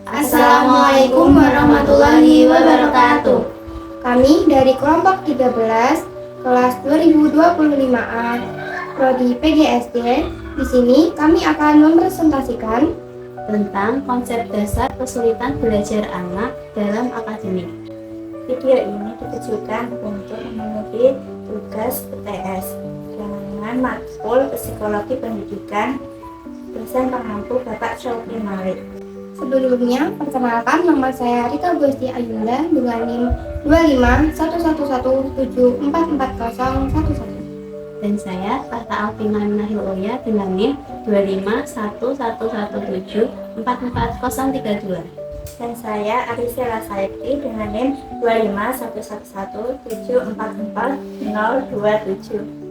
Assalamualaikum warahmatullahi wabarakatuh. Kami dari kelompok 13, kelas 2025A, Prodi PGSD. Di sini kami akan mempresentasikan Tentang konsep dasar kesulitan belajar anak dalam akademik. Video ini ditujukan untuk memenuhi tugas UTS dengan matkul Psikologi Pendidikan dosen pengampu Bapak Syauqi Malik. Sebelumnya, perkenalkan nama saya Rika Gusti Ayunda dengan NIM 251117444011. Dan saya Tata Alvina Nahil Oya dengan NIM 251117444032. Dan saya Arisela Saikti dengan NIM 251117444027.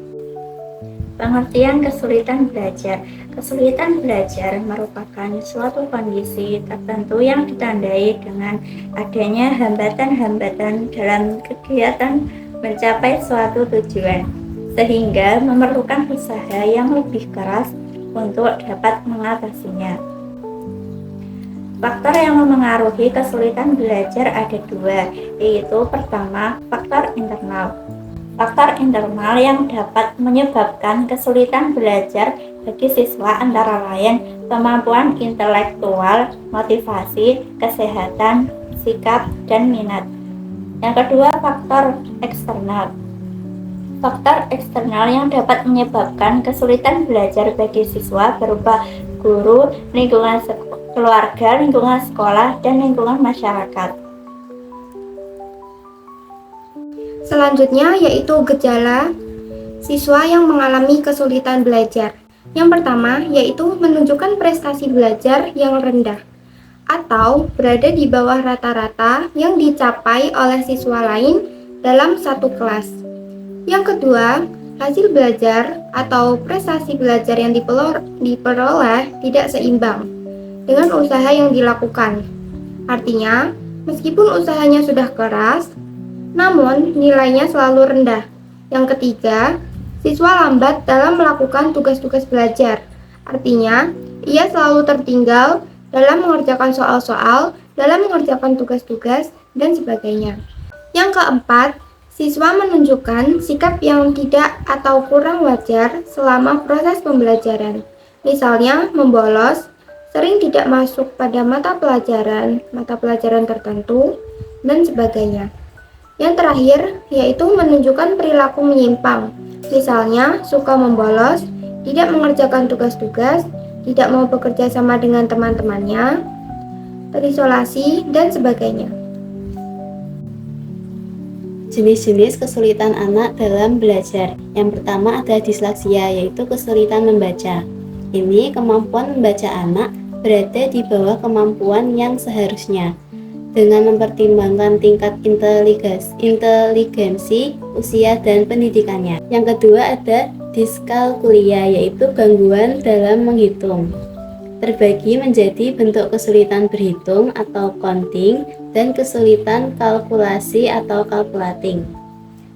Pengertian kesulitan belajar. Kesulitan belajar merupakan suatu kondisi tertentu yang ditandai dengan adanya hambatan-hambatan dalam kegiatan mencapai suatu tujuan, sehingga memerlukan usaha yang lebih keras untuk dapat mengatasinya. Faktor yang memengaruhi kesulitan belajar ada dua, yaitu pertama, faktor internal. Faktor internal yang dapat menyebabkan kesulitan belajar bagi siswa antara lain kemampuan intelektual, motivasi, kesehatan, sikap, dan minat. Yang kedua, faktor eksternal. Faktor eksternal yang dapat menyebabkan kesulitan belajar bagi siswa berupa guru, lingkungan keluarga, lingkungan sekolah, dan lingkungan masyarakat. selanjutnya yaitu gejala siswa yang mengalami kesulitan belajar. Yang pertama yaitu menunjukkan prestasi belajar yang rendah atau berada di bawah rata-rata yang dicapai oleh siswa lain dalam satu kelas. Yang kedua, hasil belajar atau prestasi belajar yang diperoleh tidak seimbang dengan usaha yang dilakukan. Artinya, meskipun usahanya sudah keras, namun nilainya selalu rendah. Yang ketiga, siswa lambat dalam melakukan tugas-tugas belajar. Artinya, ia selalu tertinggal dalam mengerjakan soal-soal, dalam mengerjakan tugas-tugas, dan sebagainya. Yang keempat, siswa menunjukkan sikap yang tidak atau kurang wajar selama proses pembelajaran. Misalnya, membolos, sering tidak masuk pada mata pelajaran tertentu, dan sebagainya. Yang terakhir, yaitu menunjukkan perilaku menyimpang. Misalnya, suka membolos, tidak mengerjakan tugas-tugas, tidak mau bekerja sama dengan teman-temannya, terisolasi, dan sebagainya. Jenis-jenis kesulitan anak dalam belajar. Yang pertama ada disleksia, yaitu kesulitan membaca. Ini kemampuan membaca anak berada di bawah kemampuan yang seharusnya. Dengan mempertimbangkan tingkat inteligensi, usia, dan pendidikannya. Yang kedua ada diskalkulia, yaitu gangguan dalam menghitung. Terbagi menjadi bentuk kesulitan berhitung atau counting dan kesulitan kalkulasi atau calculating.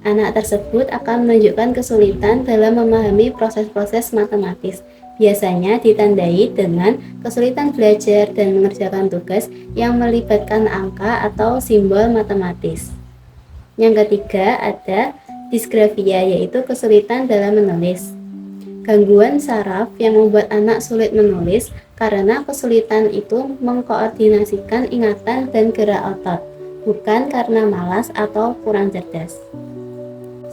Anak tersebut akan menunjukkan kesulitan dalam memahami proses-proses matematis. Biasanya ditandai dengan kesulitan belajar dan mengerjakan tugas yang melibatkan angka atau simbol matematis. Yang ketiga ada disgrafia, yaitu kesulitan dalam menulis. Gangguan saraf yang membuat anak sulit menulis karena kesulitan itu mengkoordinasikan ingatan dan gerak otot, bukan karena malas atau kurang cerdas.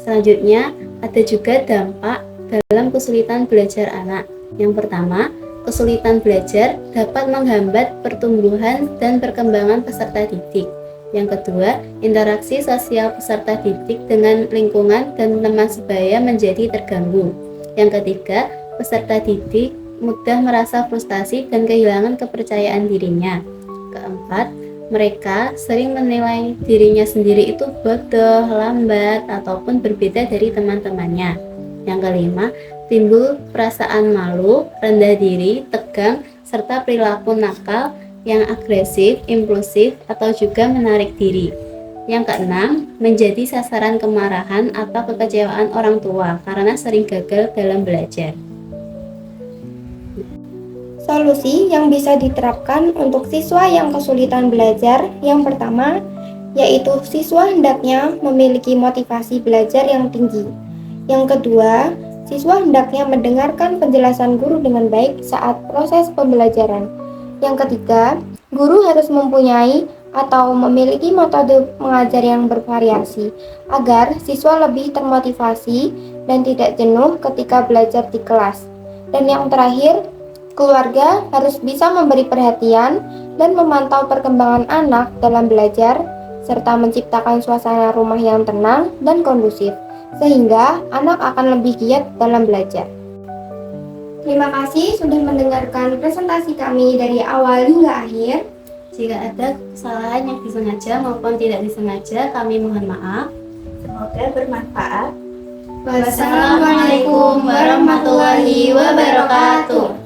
Selanjutnya ada juga dampak dalam kesulitan belajar anak. Yang pertama, kesulitan belajar dapat menghambat pertumbuhan dan perkembangan peserta didik. Yang kedua, interaksi sosial peserta didik dengan lingkungan dan teman sebaya menjadi terganggu. Yang ketiga, peserta didik mudah merasa frustasi dan kehilangan kepercayaan dirinya. Keempat, mereka sering menilai dirinya sendiri itu bodoh, lambat, ataupun berbeda dari teman-temannya. Yang kelima, timbul perasaan malu, rendah diri, tegang, serta perilaku nakal yang agresif, impulsif, atau juga menarik diri. Yang keenam, menjadi sasaran kemarahan atau kekecewaan orang tua karena sering gagal dalam belajar. Solusi yang bisa diterapkan untuk siswa yang kesulitan belajar yang pertama, yaitu siswa hendaknya memiliki motivasi belajar yang tinggi. Yang kedua, siswa hendaknya mendengarkan penjelasan guru dengan baik saat proses pembelajaran. Yang ketiga, guru harus mempunyai atau memiliki metode mengajar yang bervariasi agar siswa lebih termotivasi dan tidak jenuh ketika belajar di kelas. Dan yang terakhir, keluarga harus bisa memberi perhatian dan memantau perkembangan anak dalam belajar, serta menciptakan suasana rumah yang tenang dan kondusif, sehingga anak akan lebih giat dalam belajar. Terima kasih sudah mendengarkan presentasi kami dari awal hingga akhir. Jika ada kesalahan yang disengaja maupun tidak disengaja, kami mohon maaf. Semoga bermanfaat. Wassalamualaikum warahmatullahi wabarakatuh.